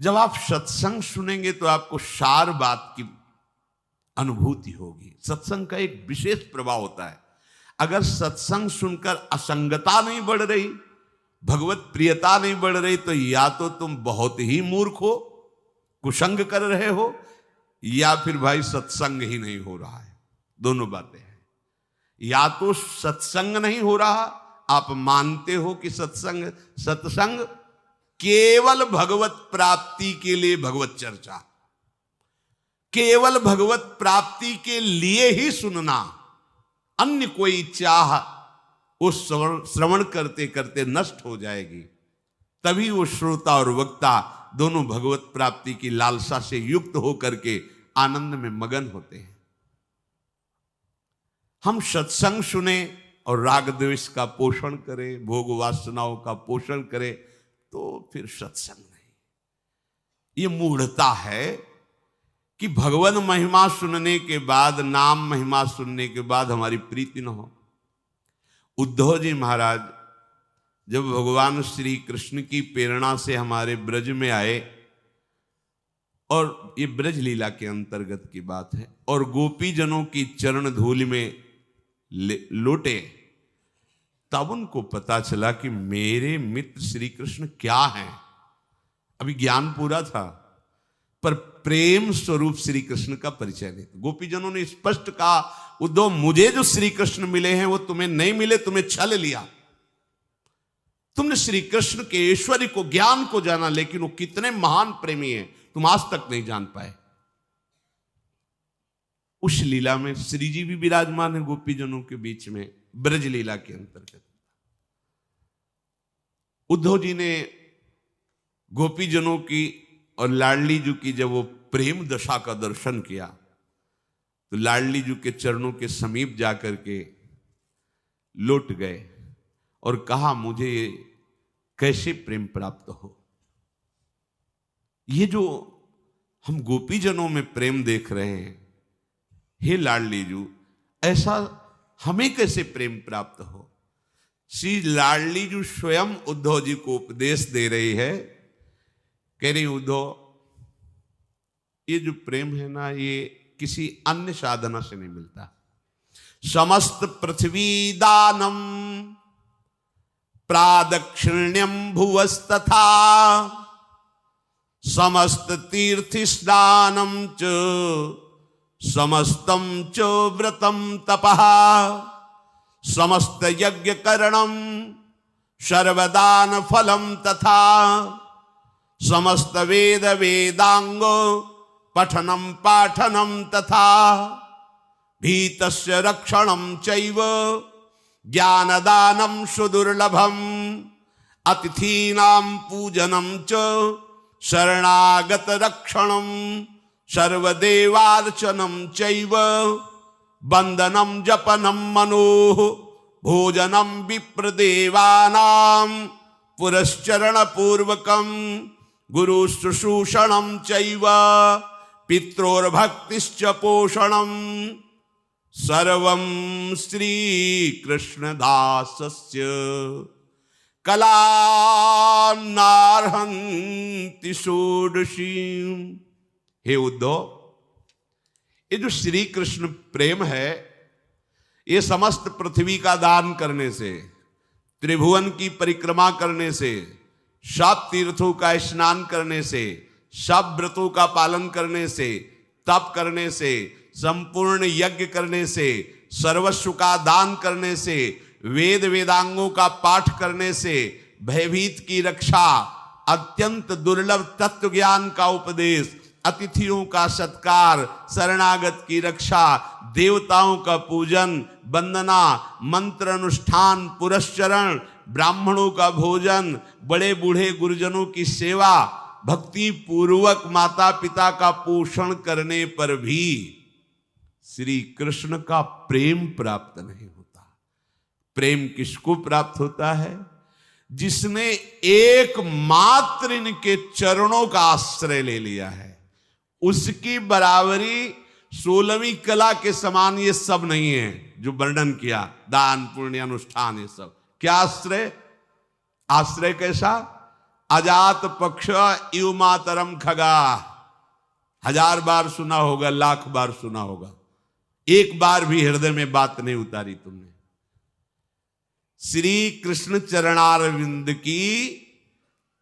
जब आप सत्संग सुनेंगे तो आपको सार बात की अनुभूति होगी। सत्संग का एक विशेष प्रभाव होता है। अगर सत्संग सुनकर असंगता नहीं बढ़ रही, भगवत प्रियता नहीं बढ़ रही, तो या तो तुम बहुत ही मूर्ख हो, कुसंग कर रहे हो, या फिर भाई सत्संग ही नहीं हो रहा है। दोनों बातें हैं। या तो सत्संग नहीं हो रहा, आप मानते हो कि सत्संग केवल भगवत प्राप्ति के लिए भगवत चर्चा, केवल भगवत प्राप्ति के लिए ही सुनना, अन्य कोई चाह उस श्रवण करते करते नष्ट हो जाएगी। तभी वो श्रोता और वक्ता दोनों भगवत प्राप्ति की लालसा से युक्त होकर के आनंद में मगन होते हैं। हम सत्संग सुने और राग द्वेष का पोषण करें, भोग वासनाओं का पोषण करें, तो फिर सत्संग नहीं। ये मूढ़ता है कि भगवान महिमा सुनने के बाद, नाम महिमा सुनने के बाद हमारी प्रीति न हो। उद्धव जी महाराज जब भगवान श्री कृष्ण की प्रेरणा से हमारे ब्रज में आए, और ये ब्रज लीला के अंतर्गत की बात है, और गोपी जनों की चरण धूलि में लोटे, तब उनको पता चला कि मेरे मित्र श्री कृष्ण क्या हैं। अभी ज्ञान पूरा था, पर प्रेम स्वरूप श्री कृष्ण का परिचय नहीं। गोपी जनों ने स्पष्ट कहा, उद्धव मुझे जो श्री कृष्ण मिले हैं वो तुम्हें नहीं मिले, तुम्हें छल लिया। तुमने श्री कृष्ण के ऐश्वर्य को, ज्ञान को जाना, लेकिन वो कितने महान प्रेमी हैं तुम आज तक नहीं जान पाए। उस लीला में श्री जी भी विराजमान है गोपी जनों के बीच में, ब्रज लीला के अंतर्गत। उद्धव जी ने गोपी जनों की और लाडली जी की जब वो प्रेम दशा का दर्शन किया, तो लाडली जी के चरणों के समीप जाकर के लौट गए और कहा, मुझे कैसे प्रेम प्राप्त हो। ये जो हम गोपी जनों में प्रेम देख रहे हैं, हे लाडली जी, ऐसा हमें कैसे प्रेम प्राप्त हो। श्री लाडली जी स्वयं उद्धव जी को उपदेश दे रही है, कह रही उद्धव, ये जो प्रेम है ना, ये किसी अन्य साधना से नहीं मिलता। समस्त पृथ्वी दानम प्रादक्षिण्यम भुवस्तथा समस्त तीर्थ स्नानम च समस्तम च व्रतम तपः समस्त यज्ञ करणम सर्वदान फलम तथा समस्त वेद वेदांगो पठनम पाठनम तथा भीतस्य रक्षणम चैव ज्ञानदानम सुदुर्लभम अतिथीनां पूजनम च शरणागत रक्षणम सर्वदेवार्चनम चैव वंदनम जपनम मनोः भोजनम विप्रदेवानां पुरश्चरण पूर्वकम गुरु शुश्रूषणम चैव पित्रोर्भक्तिश्च पोषणम सर्वं श्री कृष्णदासस्य कला नार्हन्ति षोडशी। हे उद्धव, ये जो श्री कृष्ण प्रेम है, ये समस्त पृथ्वी का दान करने से, त्रिभुवन की परिक्रमा करने से, सब तीर्थों का स्नान करने से, सब व्रतों का पालन करने से, तप करने से, संपूर्ण यज्ञ करने से, सर्वस्व का दान करने से, वेद वेदांगों का पाठ करने से, भयभीत की रक्षा, अत्यंत दुर्लभ तत्व ज्ञान का उपदेश, अतिथियों का सत्कार, शरणागत की रक्षा, देवताओं का पूजन, वंदना, मंत्र अनुष्ठान, पुरस्चरण, ब्राह्मणों का भोजन, बड़े बूढ़े गुरुजनों की सेवा, भक्ति पूर्वक माता पिता का पोषण करने पर भी श्री कृष्ण का प्रेम प्राप्त नहीं होता। प्रेम किसको प्राप्त होता है? जिसने एकमात्र इनके चरणों का आश्रय ले लिया है। उसकी बराबरी 16वीं कला के समान ये सब नहीं है जो वर्णन किया, दान पुण्य अनुष्ठान, ये सब क्या आश्रय? आश्रय कैसा? अजात पक्ष इव मातरम खगा, 1000 बार सुना होगा, 1,00,000 बार सुना होगा, एक बार भी हृदय में बात नहीं उतारी तुमने। श्री कृष्ण चरणारविंद की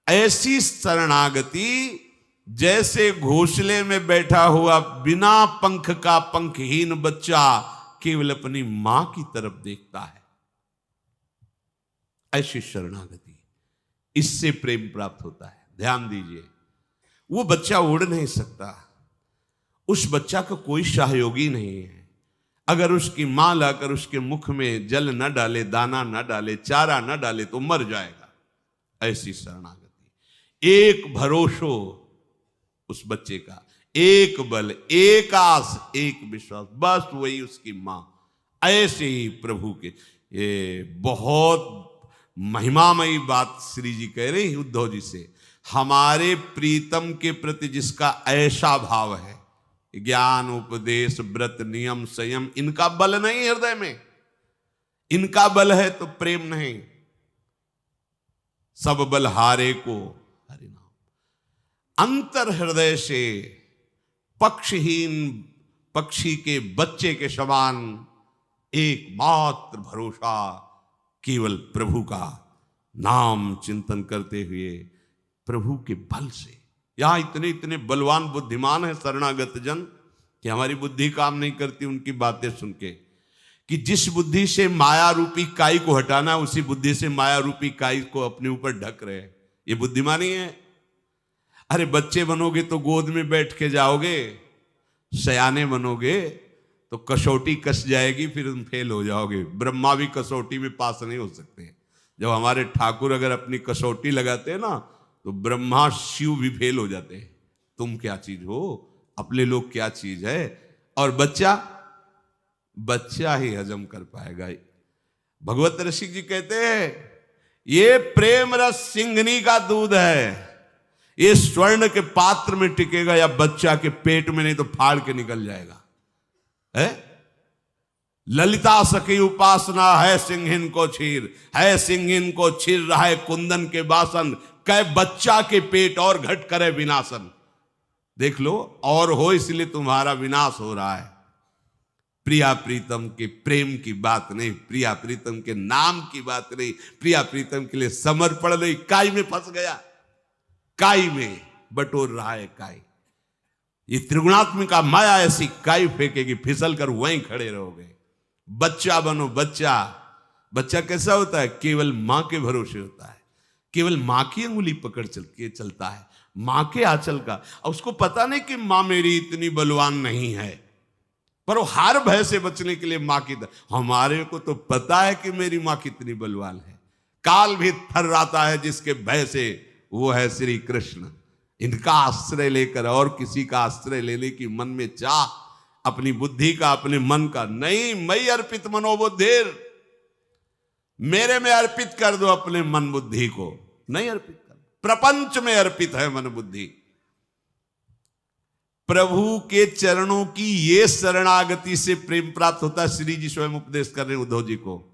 ऐसी शरणागति जैसे घोंसले में बैठा हुआ बिना पंख का पंखहीन बच्चा केवल अपनी मां की तरफ देखता है, ऐसी शरणागति, इससे प्रेम प्राप्त होता है। ध्यान दीजिए, वो बच्चा उड़ नहीं सकता, उस बच्चा का कोई सहयोगी नहीं है। अगर उसकी मां लाकर उसके मुख में जल न डाले, दाना न डाले, चारा न डाले तो मर जाएगा। ऐसी शरणागति, एक भरोसो उस बच्चे का, एक बल, एक आस, एक विश्वास, बस वही उसकी मां। ऐसे ही प्रभु के, ये बहुत महिमामयी बात श्री जी कह रहे हैं उद्धव जी से। हमारे प्रीतम के प्रति जिसका ऐसा भाव है, ज्ञान उपदेश व्रत नियम संयम, इनका बल नहीं हृदय में, इनका बल है तो प्रेम नहीं। सब बल हारे को हरि नाम। अंतर हृदय से पक्षहीन पक्षी के बच्चे के समान एकमात्र भरोसा केवल प्रभु का नाम चिंतन करते हुए, प्रभु के बल से। यहां इतने इतने बलवान बुद्धिमान है शरणागत जन कि हमारी बुद्धि काम नहीं करती उनकी बातें सुन के, कि जिस बुद्धि से माया रूपी काई को हटाना, उसी बुद्धि से माया रूपी काई को अपने ऊपर ढक रहे हैं। ये बुद्धिमानी है। अरे बच्चे बनोगे तो गोद में बैठ के जाओगे, सयाने बनोगे तो कसौटी कस जाएगी, फिर तुम फेल हो जाओगे। ब्रह्मा भी कसौटी में पास नहीं हो सकते। जब हमारे ठाकुर अगर अपनी कसौटी लगाते हैं ना, तो ब्रह्मा शिव भी फेल हो जाते हैं। तुम क्या चीज हो, अपने लोग क्या चीज है। और बच्चा ही हजम कर पाएगा। भगवत रसिक जी कहते हैं, ये प्रेम रस सिंघनी का दूध है, ये स्वर्ण के पात्र में टिकेगा या बच्चा के पेट में, नहीं तो फाड़ के निकल जाएगा। है ललिता सखी उपासना है सिंहिन को छीर, है सिंहिन को छीर रहा है कुंदन के बासन, कै बच्चा के पेट और घट करे विनाशन। देख लो, और हो इसलिए तुम्हारा विनाश हो रहा है। प्रिया प्रीतम के प्रेम की बात नहीं, प्रिया प्रीतम के नाम की बात नहीं, प्रिया प्रीतम के लिए समर्पण नहीं। काई में फंस गया, काई में बटोर रहा है काई। ये त्रिगुणात्मिका माया ऐसी काई फेंकेगी, फिसल कर वहीं खड़े रहोगे। बच्चा बनो, बच्चा। बच्चा कैसा होता है? केवल मां के भरोसे होता है, केवल मां की अंगुली पकड़ के चलता है, मां के आंचल का। और उसको पता नहीं कि मां मेरी इतनी बलवान नहीं है, पर वो हर भय से बचने के लिए मां की। हमारे को तो पता है कि मेरी मां कितनी बलवान है। काल भी थर्राता है जिसके भय से, वो है श्री कृष्ण। इनका आश्रय लेकर और किसी का आश्रय लेने की मन में चाह, अपनी बुद्धि का, अपने मन का नहीं। मई अर्पित मनोबुद्धिर, मेरे में अर्पित कर दो अपने मन बुद्धि को, नहीं अर्पित कर, प्रपंच में अर्पित है मन बुद्धि। प्रभु के चरणों की ये शरणागति से प्रेम प्राप्त होता है। श्री जी स्वयं उपदेश कर रहे हैं उद्धव जी को।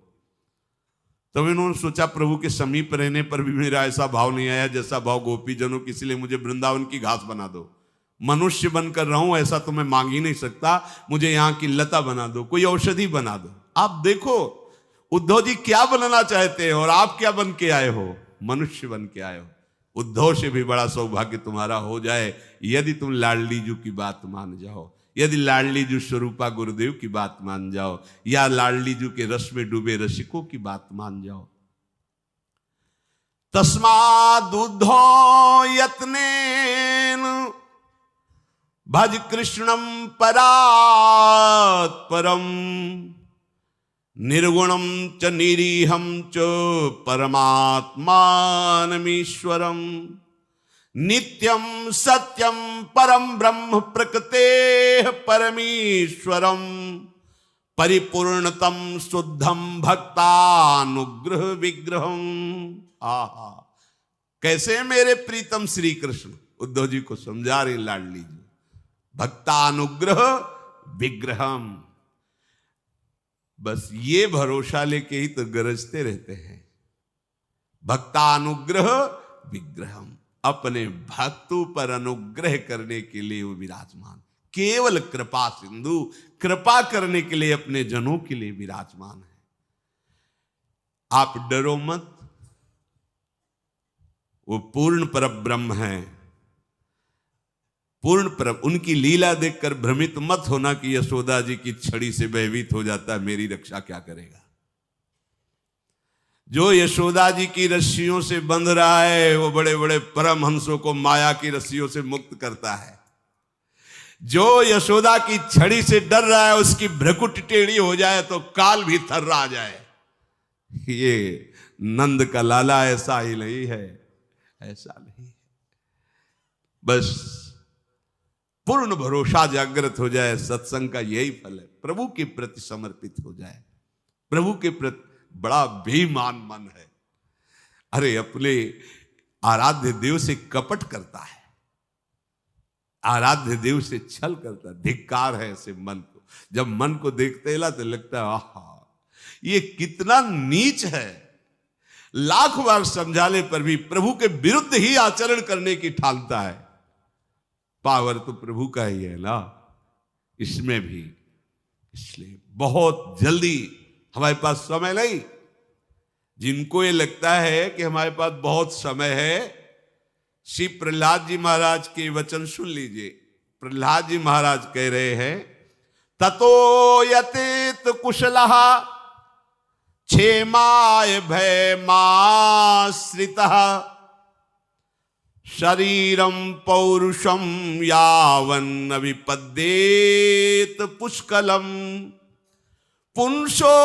तब इन्होंने सोचा प्रभु के समीप रहने पर भी मेरा ऐसा भाव नहीं आया जैसा भाव गोपी जनों की, इसलिए मुझे वृंदावन की घास बना दो। मनुष्य बनकर रहूं ऐसा तो मैं मांग ही नहीं सकता, मुझे यहां की लता बना दो, कोई औषधि बना दो। आप देखो उद्धव जी क्या बनना चाहते हैं और आप क्या बन के आए हो? मनुष्य बन के आए हो। उद्धव से भी बड़ा सौभाग्य तुम्हारा हो जाए यदि तुम लाडली जी की बात मान जाओ, यदि लाडली जी स्वरूपा गुरुदेव की बात मान जाओ, या लाडली जी के रस में डूबे रसिकों की बात मान जाओ। तस्माद् उद्धो यत्नेन भज कृष्णं परात् परम, निर्गुणं च निरीहं च परमात्मानमीश्वरम्, नित्यं सत्यं परम ब्रह्म प्रकृतेः परमेश्वरम्, परिपूर्णतम शुद्धम भक्तानुग्रह विग्रहम। आहा, कैसे मेरे प्रीतम श्री कृष्ण उद्धव जी को समझा रहे लाडली जी। भक्तानुग्रह विग्रहम, बस ये भरोसा लेके ही तो गरजते रहते हैं। भक्तानुग्रह विग्रहम, अपने भक्तों पर अनुग्रह करने के लिए वो विराजमान, केवल कृपा सिंधु, कृपा करने के लिए अपने जनों के लिए विराजमान है। आप डरो मत, वो पूर्ण परब्रह्म है, पूर्ण पर। उनकी लीला देखकर भ्रमित मत होना कि यशोदा जी की छड़ी से भयभीत हो जाता है, मेरी रक्षा क्या करेगा। जो यशोदा जी की रस्सियों से बंध रहा है वो बड़े बड़े परमहंसों को माया की रस्सियों से मुक्त करता है। जो यशोदा की छड़ी से डर रहा है उसकी भ्रकुटी टेढ़ी हो जाए तो काल भी थर्रा जाए। ये नंद का लाला ऐसा ही नहीं है, ऐसा नहीं है। बस पूर्ण भरोसा जागृत हो जाए, सत्संग का यही फल है। प्रभु के प्रति समर्पित हो जाए, प्रभु के प्रति बड़ा बेईमान मन है। अरे अपने आराध्य देव से कपट करता है, आराध्य देव से छल करता है। धिक्कार है ऐसे मन को। जब मन को देखते ही तो लगता है आहा ये कितना नीच है। लाख बार समझाने पर भी प्रभु के विरुद्ध ही आचरण करने की ठानता है। पावर तो प्रभु का ही है ना, इसमें भी। इसलिए बहुत जल्दी, हमारे पास समय नहीं। जिनको ये लगता है कि हमारे पास बहुत समय है, श्री प्रहलाद जी महाराज के वचन सुन लीजिए। प्रहलाद जी महाराज कह रहे हैं, ततो यतेत कुशलः क्षेमाय भयमाश्रितः शरीरम पौरुषम यावन्न विपद्येत पुष्कलम पुंसो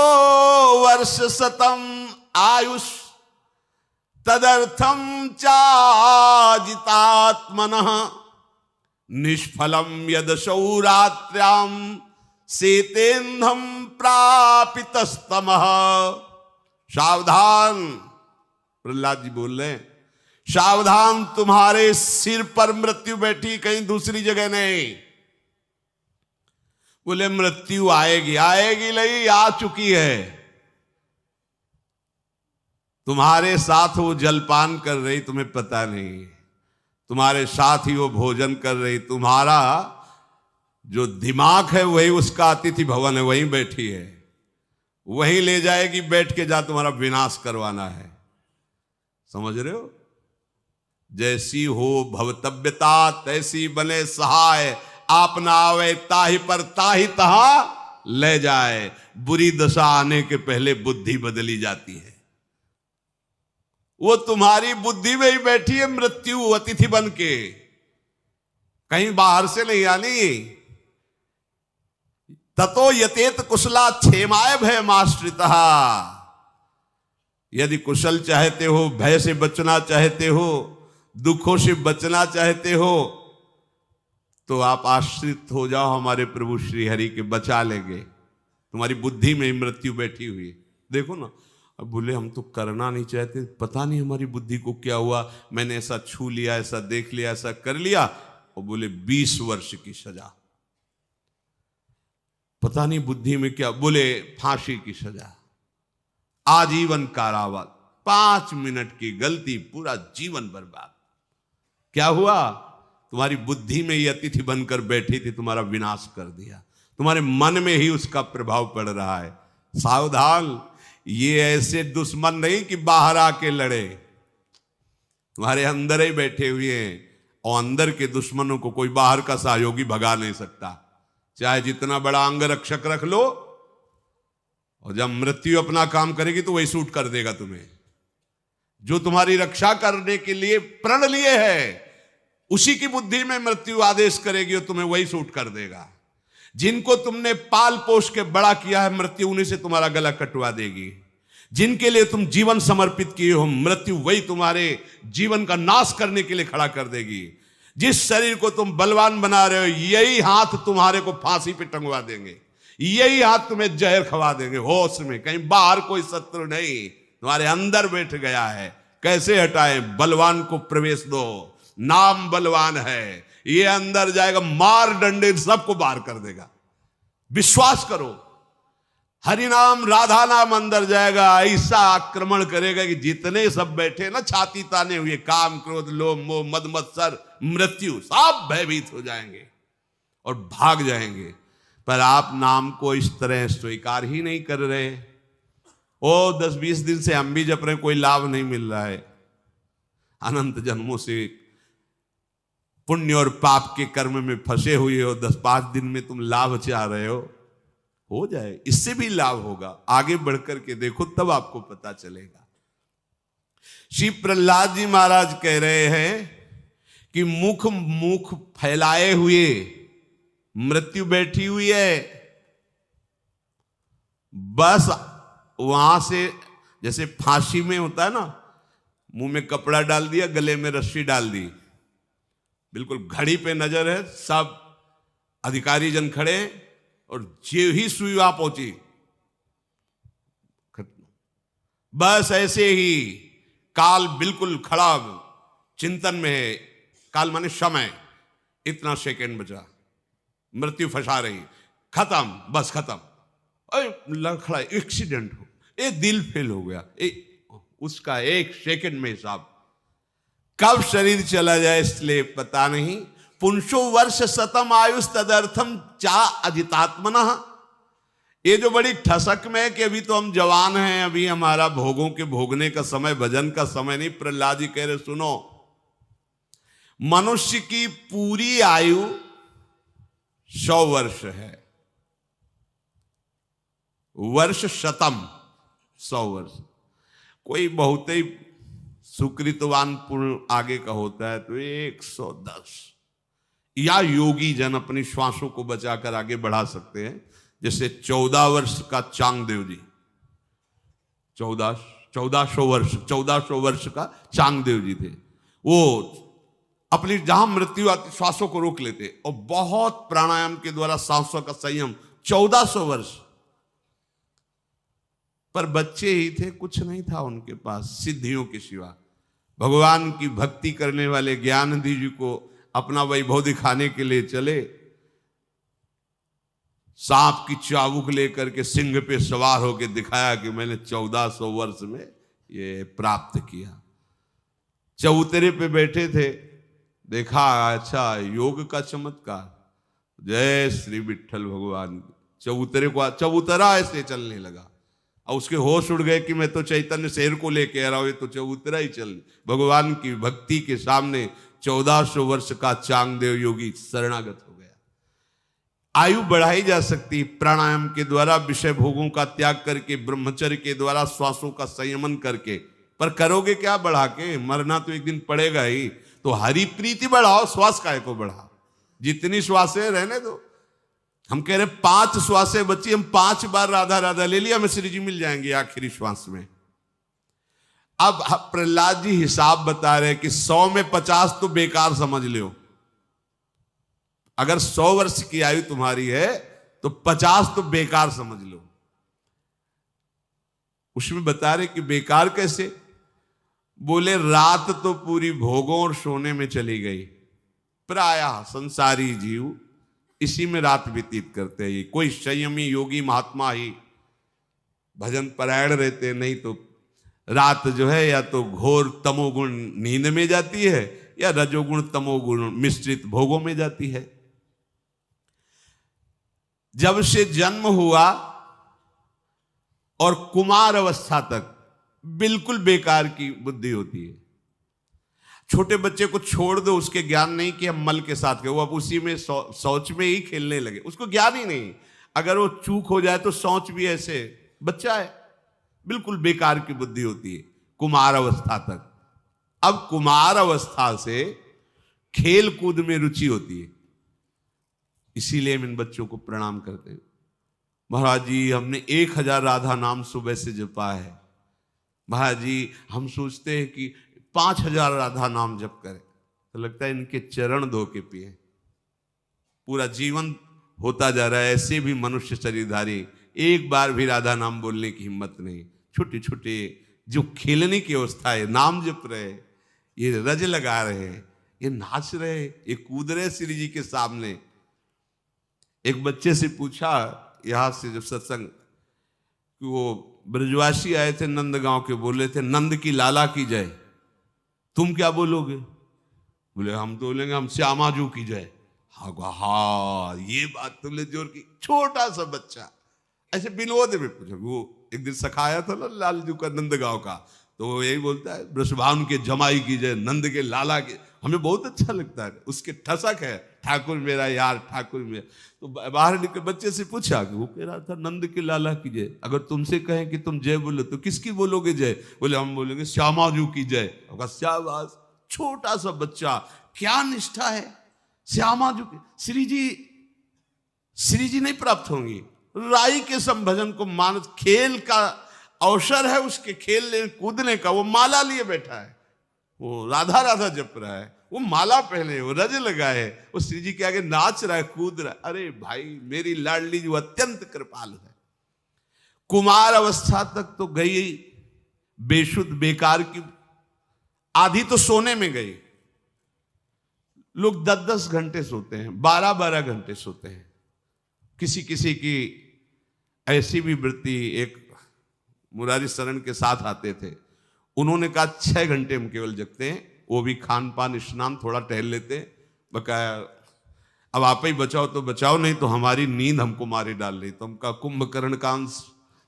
वर्ष शतम आयुष तदर्थम चाजितात्मनः निष्फलम यदशौ रात्र्याम सेतेन्धम प्रापितस्तमः। सावधान, प्रहलाद जी बोल रहे हैं, सावधान, तुम्हारे सिर पर मृत्यु बैठी, कहीं दूसरी जगह नहीं। बोले मृत्यु आएगी, आएगी नहीं, आ चुकी है। तुम्हारे साथ वो जलपान कर रही, तुम्हें पता नहीं। तुम्हारे साथ ही वो भोजन कर रही। तुम्हारा जो दिमाग है वही उसका अतिथि भवन है, वहीं बैठी है, वहीं ले जाएगी, बैठ के जा तुम्हारा विनाश करवाना है। समझ रहे हो? जैसी हो भवतव्यता तैसी बने सहाय, आप ना आवे ताहि पर ताहि तहा ले जाए। बुरी दशा आने के पहले बुद्धि बदली जाती है। वो तुम्हारी बुद्धि में ही बैठी है मृत्यु, अतिथि बन के, कहीं बाहर से नहीं आनी। ततो यतेत कुशला क्षेमाय भयमाश्रितः। यदि कुशल चाहते हो, भय से बचना चाहते हो, दुखों से बचना चाहते हो, तो आप आश्रित हो जाओ हमारे प्रभु श्री हरि के, बचा लेंगे। तुम्हारी बुद्धि में मृत्यु बैठी हुई है। देखो ना, अब बोले हम तो करना नहीं चाहते, पता नहीं हमारी बुद्धि को क्या हुआ, मैंने ऐसा छू लिया, ऐसा देख लिया, ऐसा कर लिया, और बोले 20 वर्ष की सजा। पता नहीं बुद्धि में क्या, बोले फांसी की सजा, आजीवन कारावास, 5 मिनट की गलती पूरा जीवन बर्बाद। क्या हुआ? तुम्हारी बुद्धि में ही अतिथि बनकर बैठी थी, तुम्हारा विनाश कर दिया। तुम्हारे मन में ही उसका प्रभाव पड़ रहा है। सावधान, ये ऐसे दुश्मन नहीं कि बाहर आके लड़े, तुम्हारे अंदर ही बैठे हुए हैं। और अंदर के दुश्मनों को कोई बाहर का सहयोगी भगा नहीं सकता, चाहे जितना बड़ा अंगरक्षक रख लो। और जब मृत्यु अपना काम करेगी तो वही सूट कर देगा तुम्हें। जो तुम्हारी रक्षा करने के लिए प्रण लिए है, उसी की बुद्धि में मृत्यु आदेश करेगी और तुम्हें वही सूट कर देगा। जिनको तुमने पाल पोष के बड़ा किया है, मृत्यु उन्हीं से तुम्हारा गला कटवा देगी। जिनके लिए तुम जीवन समर्पित किए हो, मृत्यु वही तुम्हारे जीवन का नाश करने के लिए खड़ा कर देगी। जिस शरीर को तुम बलवान बना रहे हो, यही हाथ तुम्हारे को फांसी पे टंगवा देंगे, यही हाथ तुम्हें जहर खवा देंगे। होश में, कहीं बाहर कोई शत्रु नहीं, तुम्हारे अंदर बैठ गया है। कैसे हटाएं? बलवान को प्रवेश दो, नाम बलवान है, ये अंदर जाएगा, मार डंडे सबको बाहर कर देगा। विश्वास करो। हरि नाम राधा नाम अंदर जाएगा, ऐसा आक्रमण करेगा कि जितने सब बैठे ना छाती ताने हुए, काम क्रोध लोभ मोह मद मत्सर मृत्यु, सब भयभीत हो जाएंगे और भाग जाएंगे। पर आप नाम को इस तरह स्वीकार ही नहीं कर रहे। ओ 10-20 दिन से हम भी जप रहे, कोई लाभ नहीं मिल रहा है। अनंत जन्मों से पुण्य और पाप के कर्म में फंसे हुए हो, 10-5 दिन में तुम लाभ चाह रहे हो जाए, इससे भी लाभ होगा। आगे बढ़कर के देखो तब आपको पता चलेगा। श्री प्रहलाद जी महाराज कह रहे हैं कि मुख फैलाए हुए मृत्यु बैठी हुई है, बस वहां से जैसे फांसी में होता है ना, मुंह में कपड़ा डाल दिया, गले में रस्सी डाल दी, बिल्कुल घड़ी पे नजर है, सब अधिकारी जन खड़े और जे ही सुई वहां पहुंची, बस ऐसे ही काल बिल्कुल खड़ा चिंतन में है। काल माने समय, इतना सेकंड बचा, मृत्यु फंसा रही, खत्म, बस खत्म। खड़ा एक्सीडेंट हो, दिल फेल हो गया, उसका 1 सेकंड में हिसाब, कब शरीर चला जाए इसलिए पता नहीं। पुंसो वर्ष शतम आयुष तदर्थम चा अजितात्मना। ये जो बड़ी ठसक में है कि अभी तो हम जवान हैं, अभी हमारा भोगों के भोगने का समय, भजन का समय नहीं। प्रहलाद जी कह रहे सुनो, मनुष्य की पूरी आयु 100 वर्ष है, वर्ष शतम 100 वर्ष। कोई बहुत ही सुकृतवान पुण्य आगे का होता है तो 110, या योगी जन अपनी श्वासों को बचाकर आगे बढ़ा सकते हैं। जैसे 14 वर्ष का चांगदेव जी, 1400 वर्ष का चांगदेव जी थे। वो अपनी जहां मृत्यु आती श्वासों को रोक लेते और बहुत प्राणायाम के द्वारा सांसों का संयम, 1400 वर्ष। पर बच्चे ही थे, कुछ नहीं था उनके पास सिद्धियों के सिवा। भगवान की भक्ति करने वाले ज्ञाननिधि जी को अपना वैभव दिखाने के लिए चले, सांप की चाबुक लेकर के सिंह पे सवार होकर दिखाया कि मैंने 1400 वर्ष में ये प्राप्त किया। चबूतरे पे बैठे थे, देखा अच्छा योग का चमत्कार, जय श्री विठ्ठल भगवान। चबूतरे को चबूतरा ऐसे चलने लगा और उसके होश उड़ गए कि मैं तो चैतन्य शेर को लेके आ रहा हूं, ये तो चबूतरा ही चल। भगवान की भक्ति के सामने 1400 वर्ष का चांगदेव योगी शरणागत हो गया। आयु बढ़ाई जा सकती प्राणायाम के द्वारा, विषय भोगों का त्याग करके, ब्रह्मचर्य के द्वारा, श्वासों का संयमन करके। पर करोगे क्या बढ़ा के? मरना तो एक दिन पड़ेगा ही। तो हरि प्रीति बढ़ाओ, श्वास काहे को बढ़ा, जितनी श्वासें रहने दो। हम कह रहे 5 श्वासें बची, हम 5 बार राधा राधा ले लिया, हमें श्री जी मिल जाएंगे आखिरी श्वास में। अब प्रहलाद जी हिसाब बता रहे कि 100 में 50 तो बेकार समझ लो। अगर 100 वर्ष की आयु तुम्हारी है तो 50 तो बेकार समझ लो। उसमें बता रहे कि बेकार कैसे? बोले रात तो पूरी भोगों और सोने में चली गई। प्रायः संसारी जीव इसी में रात व्यतीत करते हैं। कोई संयमी योगी महात्मा ही भजन परायण रहते, नहीं तो रात जो है या तो घोर तमोगुण नींद में जाती है या रजोगुण तमोगुण मिश्रित भोगों में जाती है। जब से जन्म हुआ और कुमार अवस्था तक बिल्कुल बेकार की बुद्धि होती है। छोटे बच्चे को छोड़ दो, उसके ज्ञान नहीं कि हम मल के साथ गए, वो अब उसी में शौच में ही खेलने लगे, उसको ज्ञान ही नहीं। अगर वो चूक हो जाए तो शौच भी ऐसे, बच्चा है, बिल्कुल बेकार की बुद्धि होती है कुमार अवस्था तक। अब कुमार अवस्था से खेल कूद में रुचि होती है, इसीलिए हम इन बच्चों को प्रणाम करते हैं। महाराज जी हमने 1000 राधा नाम सुबह से जपा है। महाराज जी हम सोचते हैं कि 5000 राधा नाम जप करें, तो लगता है इनके चरण धो के पिए। पूरा जीवन होता जा रहा है ऐसे भी मनुष्य शरीरधारी, एक बार भी राधा नाम बोलने की हिम्मत नहीं। छोटे छोटे जो खेलने की अवस्था है, नाम जप रहे, ये रज लगा रहे, ये नाच रहे, ये कूद रहे श्री जी के सामने। एक बच्चे से पूछा यहां से जब सत्संग, कि वो ब्रजवासी आए थे नंदगांव के, बोले थे नंद की लाला की जय। तुम क्या बोलोगे? बोले हम तो बोलेंगे हम श्यामाजू की जय। हाँ, ये बात तुमने जोर की। छोटा सा बच्चा ऐसे विनोद में पूछो। वो एक दिन सखाया था ना लालजू का नंदगांव का, तो वो यही बोलता है वृषभानु के जमाई की जय, नंद के लाला के। हमें बहुत अच्छा लगता है, उसके ठसक है ठाकुर मेरा यार, ठाकुर मेरा। तो बाहर निकल बच्चे से पूछा कि वो कह रहा था नंद के लाला की जय। अगर तुमसे कहें कि तुम जय बोलो तो किसकी बोलोगे जय? बोले हम बोलेंगे श्यामाजू की जय। शाबाश, छोटा सा बच्चा, क्या निष्ठा है। श्यामाजू की श्री जी नहीं प्राप्त होंगी। राई के संभजन को मानस, खेल का अवसर है उसके, खेलने कूदने का। वो माला लिए बैठा है, वो राधा राधा जप रहा है, वो माला पहने, वो रज लगाए है, वो श्री जी के आगे नाच रहा है, कूद रहा है। अरे भाई, मेरी लाडली जो अत्यंत कृपालु है। कुमार अवस्था तक तो गई बेशुद्ध बेकार की, आधी तो सोने में गई। लोग 10-10 घंटे सोते हैं, 12-12 घंटे सोते हैं। किसी किसी की ऐसी भी वृत्ति, एक मुरारी शरण के साथ आते थे, उन्होंने कहा 6 घंटे हम केवल जगते हैं, वो भी खान पान स्नान थोड़ा टहल लेते हैं, बकाया अब आप ही बचाओ तो बचाओ, नहीं तो हमारी नींद हमको मारे डाल रही। तो हमका कुंभकर्ण का अंश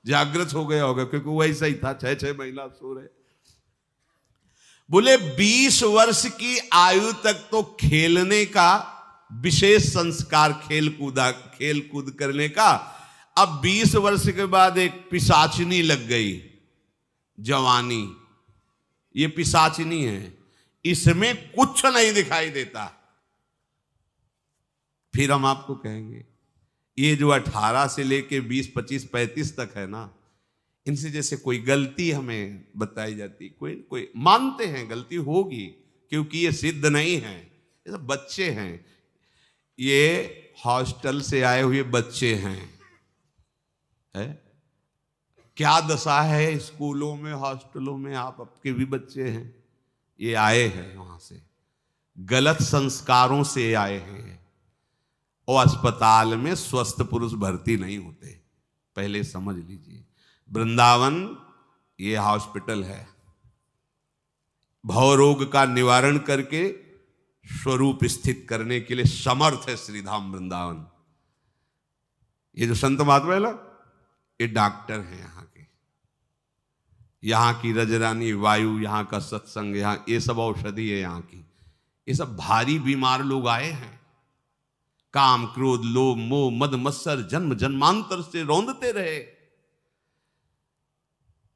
जागृत हो गया होगा, क्योंकि वो ऐसा ही था, 6-6 महीना सो रहे। बोले 20 वर्ष की आयु तक तो खेलने का विशेष संस्कार, खेल कूद करने का। अब 20 वर्ष के बाद एक पिशाचिनी लग गई, जवानी। ये पिशाचिनी है, इसमें कुछ नहीं दिखाई देता। फिर हम आपको कहेंगे ये जो 18 से लेके 20, 25, 35 तक है ना, इनसे जैसे कोई गलती हमें बताई जाती, कोई मानते हैं गलती होगी, क्योंकि ये सिद्ध नहीं है, ये सब बच्चे हैं, ये हॉस्टल से आए हुए बच्चे हैं। है क्या दशा है स्कूलों में, हॉस्टलों में, आप आपके भी बच्चे हैं, ये आए हैं वहां से, गलत संस्कारों से आए हैं। और अस्पताल में स्वस्थ पुरुष भर्ती नहीं होते, पहले समझ लीजिए। वृंदावन ये हॉस्पिटल है, भवरोग का निवारण करके स्वरूप स्थित करने के लिए समर्थ है श्रीधाम वृंदावन। ये जो संत महात्मा है ना, ये डॉक्टर हैं यहाँ के, यहाँ की रजरानी वायु, यहाँ का सत्संग, यहाँ ये सब औषधि है यहाँ की। ये सब भारी बीमार लोग आए हैं, काम क्रोध लोभ मोह मद मत्सर जन्म जन्मांतर से रौंदते रहे।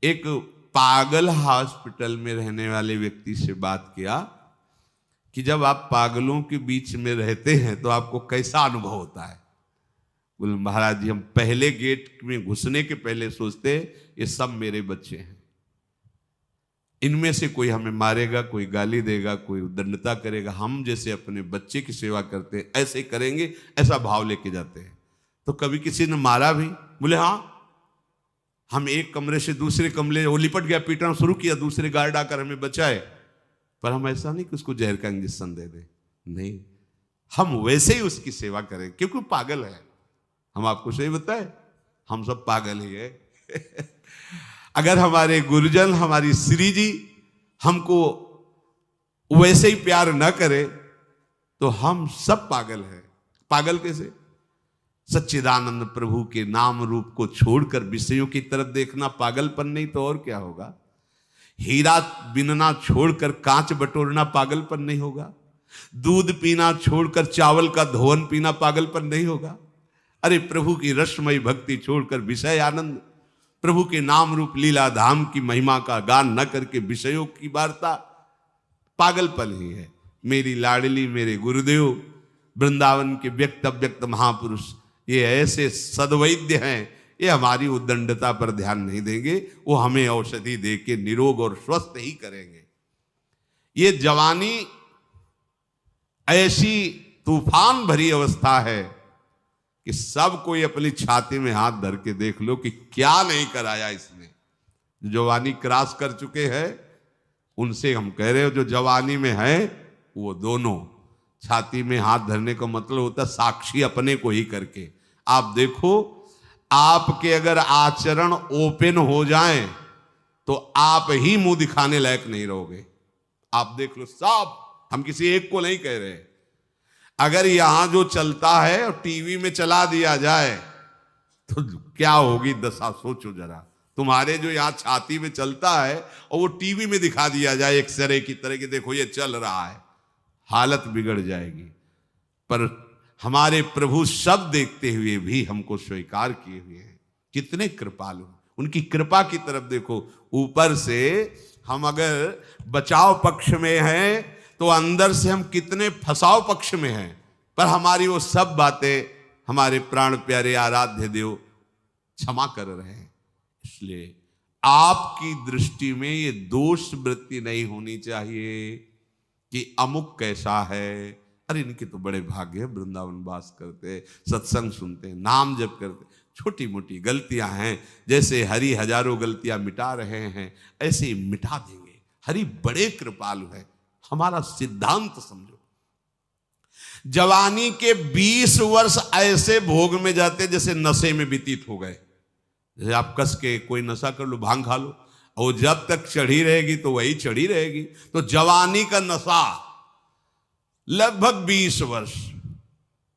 एक पागल हॉस्पिटल में रहने वाले व्यक्ति से बात किया कि जब आप पागलों के बीच में रहते हैं तो आपको कैसा अनुभव होता है? बोले महाराज जी, हम पहले गेट में घुसने के पहले सोचते ये सब मेरे बच्चे हैं, इनमें से कोई हमें मारेगा, कोई गाली देगा, कोई उद्दंडता करेगा, हम जैसे अपने बच्चे की सेवा करते हैं ऐसे करेंगे, ऐसा भाव लेके जाते हैं। तो कभी किसी ने मारा भी? बोले हाँ, हम एक कमरे से दूसरे कमरे, वो लिपट गया, पीटना शुरू किया, दूसरे गार्ड आकर हमें बचाए, पर हम ऐसा नहीं कि उसको जहर का इंजेक्शन दे दे, नहीं, हम वैसे ही उसकी सेवा करें, क्योंकि पागल है। हम आपको सही बताए, हम सब पागल ही है। अगर हमारे गुरुजन, हमारी श्री जी हमको वैसे ही प्यार न करे तो हम सब पागल हैं। पागल कैसे? सच्चिदानंद प्रभु के नाम रूप को छोड़कर विषयों की तरफ देखना पागलपन नहीं तो और क्या होगा? हीरा बिनना छोड़कर कांच बटोरना पागलपन नहीं होगा? दूध पीना छोड़कर चावल का धोवन पीना पागलपन नहीं होगा? अरे प्रभु की रसमयी भक्ति छोड़कर विषय आनंद, प्रभु के नाम रूप लीला धाम की महिमा का गान न करके विषयों की वार्ता, पागलपन ही है। मेरी लाडली मेरे गुरुदेव वृंदावन के व्यक्त अव्यक्त महापुरुष, ये ऐसे सद्वैद्य हैं, ये हमारी उद्दंडता पर ध्यान नहीं देंगे, वो हमें औषधि दे के निरोग और स्वस्थ ही करेंगे। ये जवानी ऐसी तूफान भरी अवस्था है कि सब कोई अपनी छाती में हाथ धर के देख लो कि क्या नहीं कराया इसने। जो जवानी क्रॉस कर चुके हैं उनसे हम कह रहे हो, जो जवानी में है वो दोनों छाती में हाथ धरने का मतलब होता है साक्षी अपने को ही करके। आप देखो आपके अगर आचरण ओपन हो जाएं तो आप ही मुंह दिखाने लायक नहीं रहोगे। आप देख लो सब, हम किसी एक को नहीं कह रहे, अगर यहां जो चलता है और टीवी में चला दिया जाए तो क्या होगी दशा, सोचो जरा। तुम्हारे जो यहां छाती में चलता है और वो टीवी में दिखा दिया जाए एक्सरे की तरह कि देखो ये चल रहा है, हालत बिगड़ जाएगी। पर हमारे प्रभु सब देखते हुए भी हमको स्वीकार किए हुए हैं। कितने कृपालु, उनकी कृपा की तरफ देखो। ऊपर से हम अगर बचाव पक्ष में हैं तो अंदर से हम कितने फसाव पक्ष में हैं, पर हमारी वो सब बातें हमारे प्राण प्यारे आराध्य देव क्षमा कर रहे हैं। इसलिए आपकी दृष्टि में ये दोष वृत्ति नहीं होनी चाहिए कि अमुक कैसा है, अरे इनके तो बड़े भाग्य है, वृंदावन वास करते, सत्संग सुनते, नाम जप करते। छोटी मोटी गलतियां हैं, जैसे हरि हजारों गलतियां मिटा रहे हैं ऐसे ही मिटा देंगे। हरि बड़े कृपालु है, हमारा सिद्धांत समझो। जवानी के 20 वर्ष ऐसे भोग में जाते जैसे नशे में व्यतीत हो गए। जैसे आप कस के कोई नशा कर लो, भांग खा लो, और जब तक चढ़ी रहेगी तो वही चढ़ी रहेगी। तो जवानी का नशा लगभग 20 वर्ष,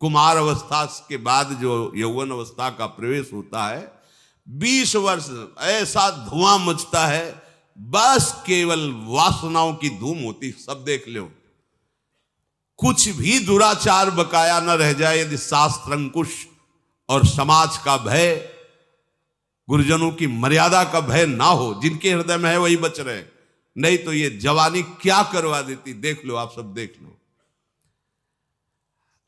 कुमार अवस्था के बाद जो यौवन अवस्था का प्रवेश होता है, 20 वर्ष ऐसा धुआं मचता है, बस केवल वासनाओं की धूम होती। सब देख लो, कुछ भी दुराचार बकाया न रह जाए यदि शास्त्र अंकुश और समाज का भय, गुरुजनों की मर्यादा का भय ना हो। जिनके हृदय में है वही बच रहे, नहीं तो ये जवानी क्या करवा देती। देख लो, आप सब देख लो।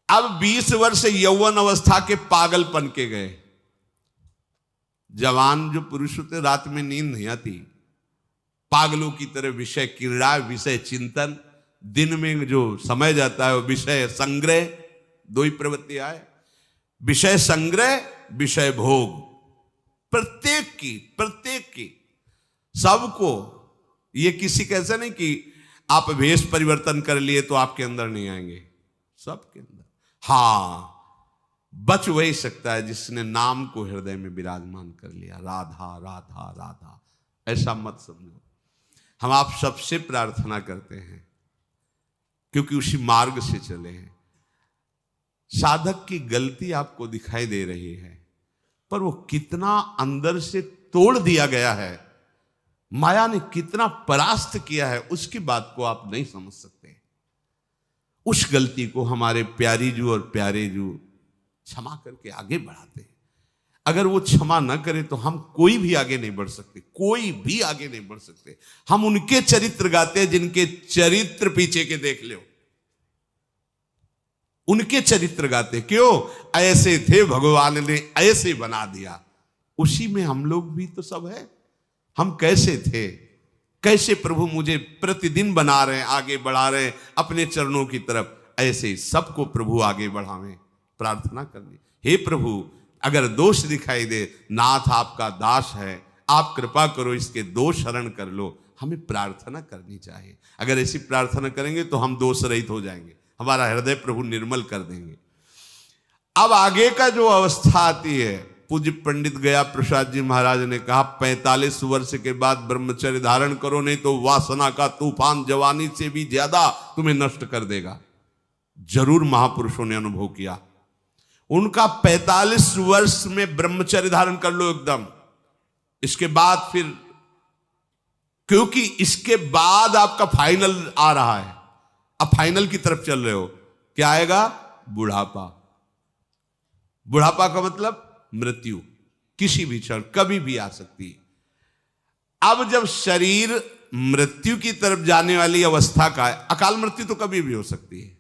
अब 20 वर्ष यौवन अवस्था के पागलपन के गए। जवान जो पुरुष होते रात में नींद नहीं आती, पागलों की तरह विषय क्रीड़ा, विषय चिंतन, दिन में जो समय जाता है वो विषय संग्रह। दो ही प्रवृत्ति आए, विषय संग्रह, विषय भोग। प्रत्येक की सबको। ये किसी का ऐसा नहीं कि आप वेश परिवर्तन कर लिए तो आपके अंदर नहीं आएंगे, सबके अंदर। हाँ, बच वही सकता है जिसने नाम को हृदय में विराजमान कर लिया, राधा राधा राधा। ऐसा मत समझो। हम आप सबसे प्रार्थना करते हैं क्योंकि उसी मार्ग से चले हैं। साधक की गलती आपको दिखाई दे रही है, पर वो कितना अंदर से तोड़ दिया गया है, माया ने कितना परास्त किया है, उसकी बात को आप नहीं समझ सकते। उस गलती को हमारे प्यारी जू और प्यारे जू क्षमा करके आगे बढ़ाते हैं। अगर वो क्षमा न करे तो हम कोई भी आगे नहीं बढ़ सकते, कोई भी आगे नहीं बढ़ सकते। हम उनके चरित्र गाते हैं जिनके चरित्र पीछे के देख लो, उनके चरित्र गाते। क्यों? ऐसे थे, भगवान ने ऐसे बना दिया। उसी में हम लोग भी तो सब है। हम कैसे थे, कैसे प्रभु मुझे प्रतिदिन बना रहे हैं, आगे बढ़ा रहे हैं अपने चरणों की तरफ। ऐसे ही सबको प्रभु आगे बढ़ावें। प्रार्थना करनी, हे प्रभु अगर दोष दिखाई दे, नाथ आपका दास है, आप कृपा करो, इसके दोष हरण कर लो। हमें प्रार्थना करनी चाहिए। अगर ऐसी प्रार्थना करेंगे तो हम दोष रहित हो जाएंगे, हमारा हृदय प्रभु निर्मल कर देंगे। अब आगे का जो अवस्था आती है, पूज्य पंडित गया प्रसाद जी महाराज ने कहा 45 वर्ष के बाद ब्रह्मचर्य धारण करो, नहीं तो वासना का तूफान जवानी से भी ज्यादा तुम्हें नष्ट कर देगा। जरूर महापुरुषों ने अनुभव किया। उनका 45 वर्ष में ब्रह्मचर्य धारण कर लो एकदम। इसके बाद फिर, क्योंकि इसके बाद आपका फाइनल आ रहा है, अब फाइनल की तरफ चल रहे हो। क्या आएगा? बुढ़ापा। बुढ़ापा का मतलब मृत्यु, किसी भी क्षण कभी भी आ सकती है। अब जब शरीर मृत्यु की तरफ जाने वाली अवस्था का है, अकाल मृत्यु तो कभी भी हो सकती है,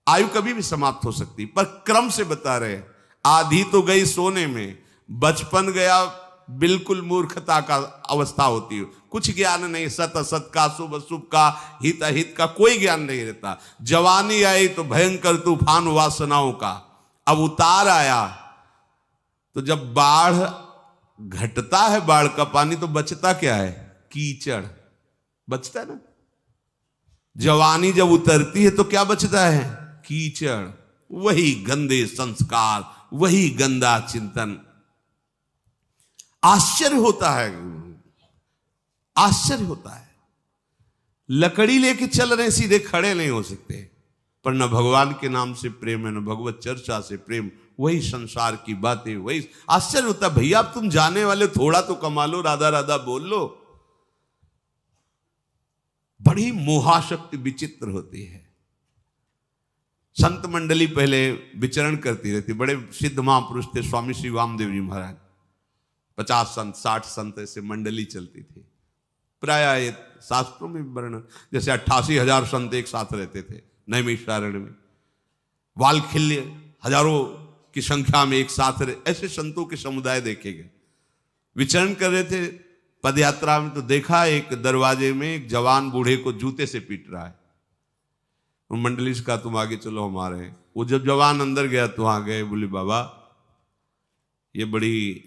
आयु कभी भी समाप्त हो सकती है, पर क्रम से बता रहे। आधी तो गई सोने में, बचपन गया बिल्कुल मूर्खता का अवस्था होती है, कुछ ज्ञान नहीं, सत असत का, शुभ अशुभ का, हित अहित का कोई ज्ञान नहीं रहता। जवानी आई तो भयंकर तूफान वासनाओं का। अब उतार आया तो जब बाढ़ घटता है, बाढ़ का पानी, तो बचता क्या है? कीचड़ बचता है ना। जवानी जब उतरती है तो क्या बचता है? कीचड़। वही गंदे संस्कार, वही गंदा चिंतन। आश्चर्य होता है, आश्चर्य होता है। लकड़ी लेके चल रहे, सीधे खड़े नहीं हो सकते, पर न भगवान के नाम से प्रेम है, न भगवत चर्चा से प्रेम, वही संसार की बातें, वही आश्चर्य होता है। भैया अब तुम जाने वाले, थोड़ा तो कमा लो, राधा राधा बोल लो। बड़ी मोहाशक्ति विचित्र होती है। संत मंडली पहले विचरण करती रहती, बड़े सिद्ध महापुरुष थे स्वामी श्री वामदेव जी महाराज, 50 संत 60 संत ऐसे मंडली चलती थी। प्राय शास्त्रों में वर्णन, जैसे 88,000 संत एक साथ रहते थे नैमिषारण्य में, वालखिल्य हजारों की संख्या में एक साथ रहे, ऐसे संतों के समुदाय देखे गए। विचरण कर रहे थे पदयात्रा में, तो देखा एक दरवाजे में एक जवान बूढ़े को जूते से पीट रहा है। मंडली से कहा तुम आगे चलो, हमारे। वो जब जवान अंदर गया तो वहां गए, बोले बाबा ये बड़ी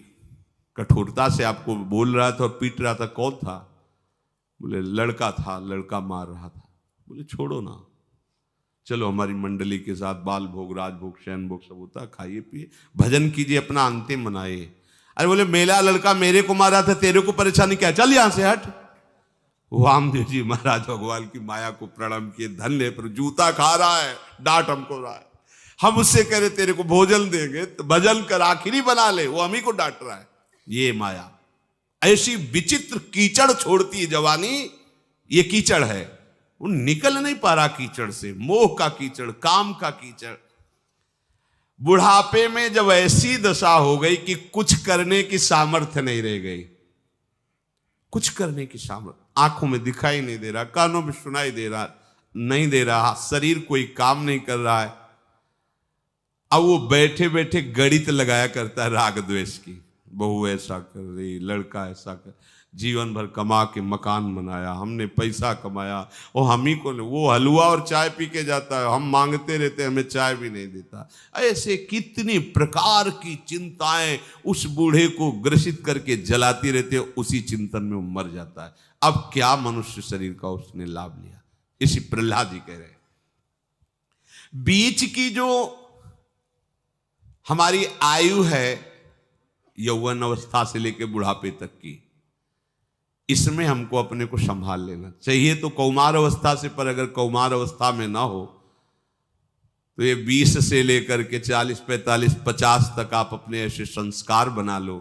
कठोरता से आपको बोल रहा था और पीट रहा था, कौन था? बोले लड़का था, लड़का मार रहा था। बोले छोड़ो ना, चलो हमारी मंडली के साथ बाल भोग, राजभोग, शयन भोग सब होता, खाइए पिए, भजन कीजिए, अपना अंतिम मनाइए। अरे बोले मेरा लड़का मेरे को मारा था, तेरे को परेशानी क्या, चल यहां से हट। वामदेव जी महाराज भगवान की माया को प्रणाम किए, धन्य पर जूता खा रहा है, डांट हमको रहा है, हम उससे कह रहे तेरे को भोजन देंगे तो भजन कर आखिरी बना ले, वो हम ही को डांट रहा है। ये माया ऐसी विचित्र कीचड़ छोड़ती है जवानी, ये कीचड़ है, वो निकल नहीं पा रहा कीचड़ से, मोह का कीचड़, काम का कीचड़। बुढ़ापे में जब ऐसी दशा हो गई कि कुछ करने की सामर्थ्य नहीं रह गई, कुछ करने की सामर्थ्य, आंखों में दिखाई नहीं दे रहा, कानों में सुनाई दे रहा नहीं दे रहा, शरीर कोई काम नहीं कर रहा है। अब वो बैठे बैठे गणित लगाया करता है राग द्वेष की, बहू ऐसा कर रही, लड़का ऐसा कर, जीवन भर कमा के मकान बनाया, हमने पैसा कमाया, और हम ही को, वो हलवा और चाय पी के जाता है, हम मांगते रहते, हमें चाय भी नहीं देता। ऐसे कितनी प्रकार की चिंताएं उस बूढ़े को ग्रसित करके जलाती रहती है, उसी चिंतन में वो मर जाता है। अब क्या मनुष्य शरीर का उसने लाभ लिया? इसी प्रहलाद जी कह रहे हैं, बीच की जो हमारी आयु है, यौवन अवस्था से लेकर बुढ़ापे तक की, इसमें हमको अपने को संभाल लेना चाहिए। तो कौमार अवस्था से, पर अगर कौमार अवस्था में ना हो तो ये 20 से लेकर के 40, 45, 50 तक आप अपने ऐसे संस्कार बना लो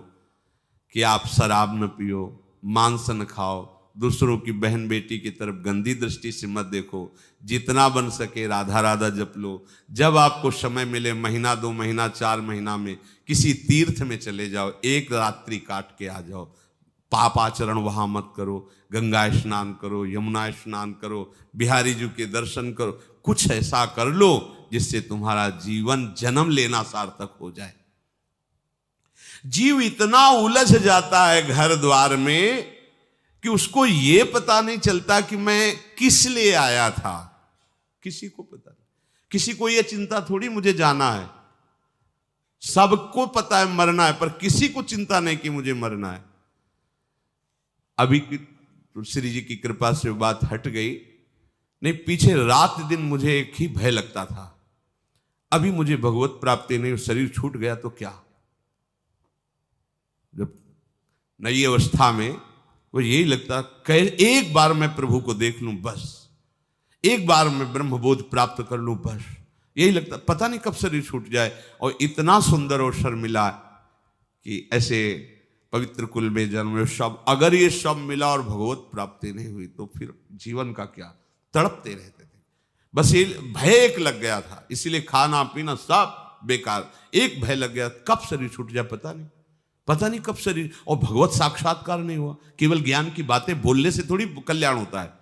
कि आप शराब न पियो, मांस न खाओ, दूसरों की बहन बेटी की तरफ गंदी दृष्टि से मत देखो, जितना बन सके राधा राधा जप लो। जब आपको समय मिले, महीना 2 महीना 4 महीना में किसी तीर्थ में चले जाओ, एक रात्रि काट के आ जाओ, पाप आचरण वहां मत करो, गंगा स्नान करो, यमुना स्नान करो, बिहारी जी के दर्शन करो, कुछ ऐसा कर लो जिससे तुम्हारा जीवन जन्म लेना सार्थक हो जाए। जीव इतना उलझ जाता है घर द्वार में कि उसको ये पता नहीं चलता कि मैं किस लिए आया था। किसी को पता नहीं, किसी को ये चिंता थोड़ी मुझे जाना है, सबको पता है मरना है, पर किसी को चिंता नहीं कि मुझे मरना है। अभी श्री जी की कृपा से बात हट गई, नहीं पीछे रात दिन मुझे एक ही भय लगता था, अभी मुझे भगवत प्राप्ति नहीं, शरीर छूट गया तो क्या। जब नई अवस्था में वो यही लगता, एक बार मैं प्रभु को देख लूं बस, एक बार मैं ब्रह्मबोध प्राप्त कर लूं बस, यही लगता। पता नहीं कब शरीर छूट जाए, और इतना सुंदर अवसर मिला कि ऐसे पवित्र कुल में जन्म, सब अगर ये सब मिला और भगवत प्राप्ति नहीं हुई तो फिर जीवन का क्या। तड़पते रहते थे, बस ये भय एक लग गया था, इसीलिए खाना पीना सब बेकार। एक भय लग गया, कब शरीर छूट जाए पता नहीं, पता नहीं कब शरीर। और भगवत साक्षात्कार नहीं हुआ, केवल ज्ञान की बातें बोलने से थोड़ी कल्याण होता है,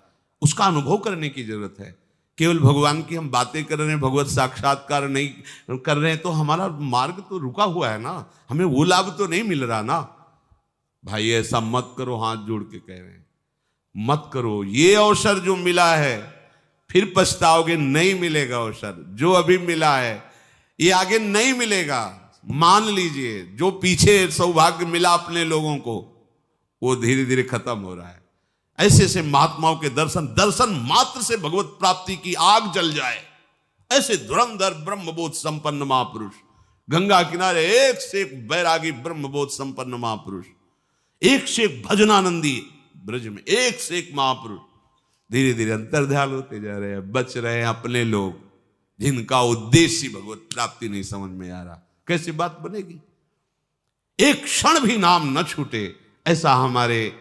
उसका अनुभव करने की जरूरत है। केवल भगवान की हम बातें कर रहे हैं, भगवत साक्षात्कार नहीं कर रहे हैं, तो हमारा मार्ग तो रुका हुआ है ना, हमें वो लाभ तो नहीं मिल रहा ना। भाई ऐसा मत करो, हाथ जोड़ के कह रहे हैं, मत करो। ये अवसर जो मिला है फिर पछताओगे, नहीं मिलेगा अवसर। जो अभी मिला है ये आगे नहीं मिलेगा। मान लीजिए जो पीछे सौभाग्य मिला अपने लोगों को, वो धीरे धीरे खत्म हो रहा है। ऐसे ऐसे महात्माओं के दर्शन मात्र से भगवत प्राप्ति की आग जल जाए। ऐसे धुरंधर ब्रह्मबोध संपन्न महापुरुष, गंगा किनारे एक से एक बैरागी ब्रह्मबोध संपन्न महापुरुष, एक से एक भजनानंदी ब्रज में, एक से एक महापुरुष धीरे धीरे अंतर्ध्यान होते जा रहे हैं। बच रहे हैं अपने लोग जिनका उद्देश्य भगवत प्राप्ति नहीं समझ में आ रहा। कैसी बात बनेगी? एक क्षण भी नाम न छूटे, ऐसा हमारे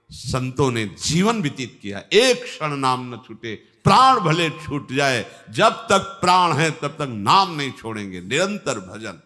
संतों ने जीवन व्यतीत किया। एक क्षण नाम न छूटे, प्राण भले छूट जाए, जब तक प्राण है तब तक नाम नहीं छोड़ेंगे, निरंतर भजन।